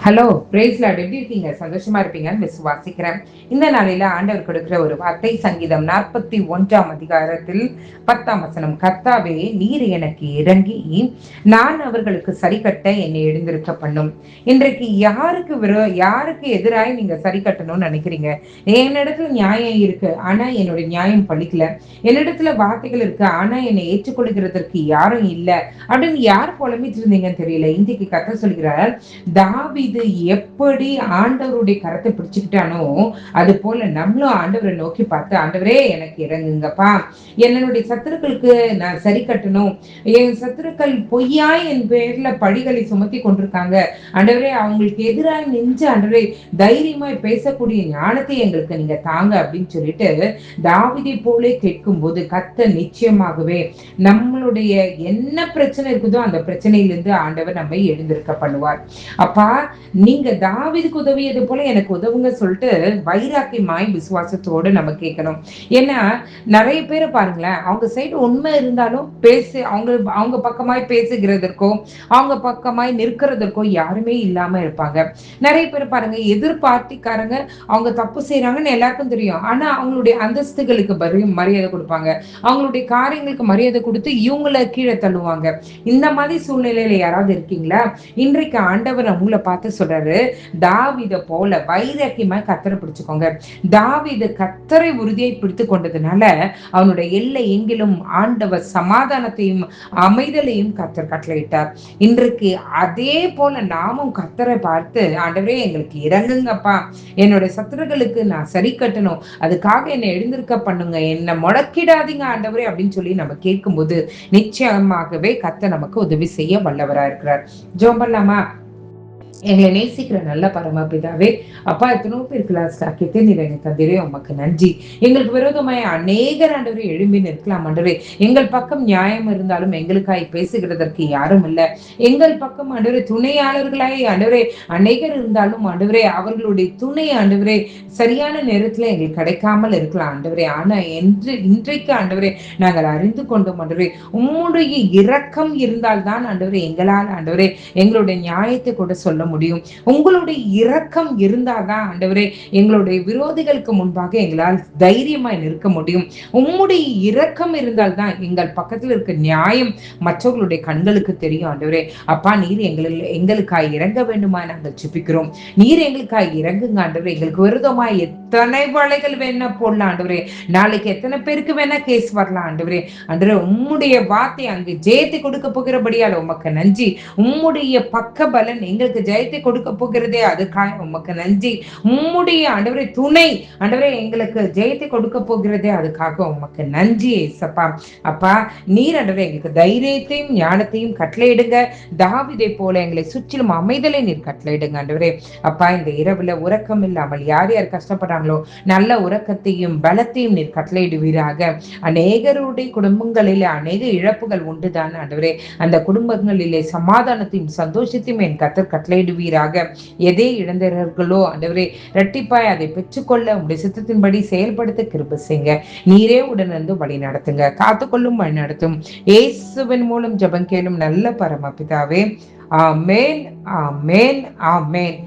Hello brace Lord, எப்படி இருக்கீங்க? சந்தோஷமா இருப்பீங்கன்னு விசுவாசிக்கிறேன். இந்த நாளில ஆண்டவர் கொடுக்கிற ஒரு வார்த்தை சங்கீதம் 41ஆம் அதிகாரத்தில் 10ஆம் வசனம். கர்த்தாவே, நீர் எனக்கு இறங்கி நான் அவர்களுக்கு சரி கட்ட என்னை எழுந்திருக்க பண்ணும். இன்றைக்கு யாருக்கு எதிராய் நீங்க சரி கட்டணும்னு நினைக்கிறீங்க? என்னிடத்துல நியாயம் இருக்கு, ஆனா என்னுடைய நியாயம் பழிக்கல. என்னிடத்துல வார்த்தைகள் இருக்கு, ஆனா என்னை ஏற்றுக்கொள்கிறதற்கு யாரும் இல்ல அப்படின்னு யார் புலம்பிட்டு இருந்தீங்கன்னு தெரியல. இன்றைக்கு கர்த்தர் சொல்கிறார், தாவீது எப்படி ஆண்டவருடைய கரத்தை பிடிச்சுக்கிட்டானோ அது போல நம்மளும் ஆண்டவரை நோக்கி பார்த்து, ஆண்டவரே எனக்கு இறங்குங்கப்பா, என்னுடைய சத்துருக்களுக்கு நான் சரி கட்டணும். என் சத்துருக்கள் பொய்யாய் என் பேர்ல பழிகளை சுமத்தி கொண்டிருக்காங்க. ஆண்டவரே, அவங்களுக்கு எதிராக நின்று ஆண்டவரே தைரியமாய் பேசக்கூடிய ஞானத்தை எங்களுக்கு நீங்க தாங்க அப்படின்னு சொல்லிட்டு தாவீதை போலே கேட்கும் போது கர்த்தர் நிச்சயமாகவே நம்மளுடைய என்ன பிரச்சனை இருக்குதோ அந்த பிரச்சனையிலிருந்து ஆண்டவர் நம்மை எழுந்திருக்க பண்ணுவார். அப்பா, நீங்க தாவீதுக்கு உதவியது போல எனக்கு உதவுங்க சொல்லிட்டு வைராக்கியமாய் விசுவாசத்தோடு நம்ம கேட்கணும். ஏன்னா நிறைய பேரை பாருங்களேன், அவங்க சைடு உண்மை இருந்தாலும் அவங்க பக்கமாய் பேசுகிறதற்கோ அவங்க பக்கமாய் நிற்கிறதற்கோ யாருமே இல்லாம இருப்பாங்க. நிறைய பேர் பாருங்க, எதிர்பார்ட்டிக்காரங்க அவங்க தப்பு செய்யறாங்கன்னு எல்லாருக்கும் தெரியும், ஆனா அவங்களுடைய அந்தஸ்துகளுக்கு மரியாதை கொடுப்பாங்க, அவங்களுடைய காரியங்களுக்கு மரியாதை கொடுத்து இவங்களை கீழே தள்ளுவாங்க. இந்த மாதிரி சூழ்நிலையில யாராவது இருக்கீங்களா? இன்றைக்கு ஆண்டவர் உங்களை பார்த்து சொல்றாரு, தாவீதை போல வைராக்கியமா கர்த்தரை பிடிச்சுக்கோங்க. தாவீது கர்த்தரை உறுதியை பிடித்து கொண்டதுனால அவனுடைய எல்லை எங்கிலும் ஆண்டவர் சமாதானத்தையும் அமைதலையும் கர்த்தர் கட்டளையிட்டார். இன்றைக்கு அதே போல நாமும் கர்த்தரை பார்த்து, ஆண்டவரே எங்களுக்கு இறங்குங்கப்பா, என்னுடைய சத்துருக்களுக்கு நான் சரி கட்டணும், அதுக்காக என்னை எழுந்திருக்க பண்ணுங்க, என்னை முடக்கிடாதீங்க ஆண்டவரே அப்படின்னு சொல்லி நம்ம கேட்கும்போது நிச்சயமாகவே கர்த்தர் நமக்கு உதவி செய்ய வல்லவரா இருக்கிறார். ஜெபம் பண்ணலாமா? எங்களை நேசிக்கிற நல்ல பரமபிதாவே, அப்பா, எத்தனோ பேருக்கு லாஸ்டாக்கிட்டு நீர் எங்க தந்திரே உமக்கு நன்றி. எங்களுக்கு விரோதமாய் அநேகர் ஆண்டவரே எழும்பி நிற்கலாம் ஆண்டவரே. எங்கள் பக்கம் நியாயம் இருந்தாலும் எங்களுக்காய் பேசுகிறதற்கு யாரும் இல்லை. எங்கள் பக்கம் ஆண்டவரே துணையாளர்களாய் ஆண்டவரே அநேகர் இருந்தாலும் ஆண்டவரே அவர்களுடைய துணை ஆண்டவரே சரியான நேரத்துல எங்களுக்கு கிடைக்காமல் இருக்கலாம் ஆண்டவரே. ஆனா இன்றைக்கு ஆண்டவரே நாங்கள் அறிந்து கொண்டோம் ஆண்டவரே, உம்முடைய இரக்கம் இருந்தால்தான் ஆண்டவரே எங்களால் ஆண்டவரே எங்களுடைய நியாயத்தை கூட சொல்ல முடியும். உங்களுடைய இரக்கம் இருந்தால்தான் ஆண்டவரே எங்களுடைய விரோதிகளுக்கு முன்பாக எங்களால் தைரியமாய் நிற்க முடியும். உம்முடைய இரக்கம் இருந்தால்தான் எங்கள் பக்கத்தில் இருக்க நியாயம் மற்றவர்களுடைய கண்களுக்கு தெரியும் ஆண்டவரே. அப்பா, நீர் எங்களுக்காய் இறங்க வேண்டுமா நாங்கள் ஜெபிக்கிறோம். நீர் எங்களுக்காய் இறங்குங்க ஆண்டவரே. எங்களுக்கு விரோதமாய் எத்தனை வலைகள் வேணா போடலாம் ஆண்டவரே, நாளைக்கு எத்தனை பேருக்கு வேணா கேஸ் வரலாம் ஆண்டவரே. ஆண்டவரே, உம்முடைய வார்த்தை அங்கு ஜெயத்தை கொடுக்க போகிறபடியால் உமக்கு நன்றி. உம்முடைய பக்க பலன் எங்களுக்கு ஜெயத்தை கொடுக்க போகிறதே, அதுக்காக உமக்கு நன்றி. உம்முடைய ஆண்டவரே துணை ஆண்டவரே எங்களுக்கு ஜெயத்தை கொடுக்க போகிறதே, அதுக்காக உமக்கு நன்றி ஏசப்பா. அப்பா, நீர் ஆண்டவரே எங்களுக்கு தைரியத்தையும் ஞானத்தையும் கட்டளையிடுங்க. தாவீதை போல எங்களை சுற்றிலும் அமைதலை நீர் கட்டளையிடுங்க ஆண்டவரே. அப்பா, இந்த இரவுல உறக்கம் இல்லாமல் யார் யார் கஷ்டப்படுறாங்களோ நல்ல உறக்கத்தையும் பலத்தையும் நீர் கட்டளையிடுவீராக. அநேகருடைய குடும்பங்களிலே அநேக இழப்புகள் உண்டுதான் ஆண்டவரே. அந்த குடும்பங்களிலே சமாதானத்தையும் சந்தோஷத்தையும் என் கர்த்தர் கட்டளையிடுவீராக. எதை இழந்தவர்களோ ஆண்டவரே இரட்டிப்பாய் அதை பெற்றுக்கொள்ள உங்களுடைய சித்தத்தின்படி செயல்படுத்த கிருபை செய்யுங்க. நீரே உடனிருந்து வழி நடத்துங்க, காத்துக்கொள்ளும் வழி நடத்தும். இயேசுவின் மூலம் ஜெபம் கேளும் நல்ல பரமபிதாவே. ஆமென், ஆமென், ஆமென்.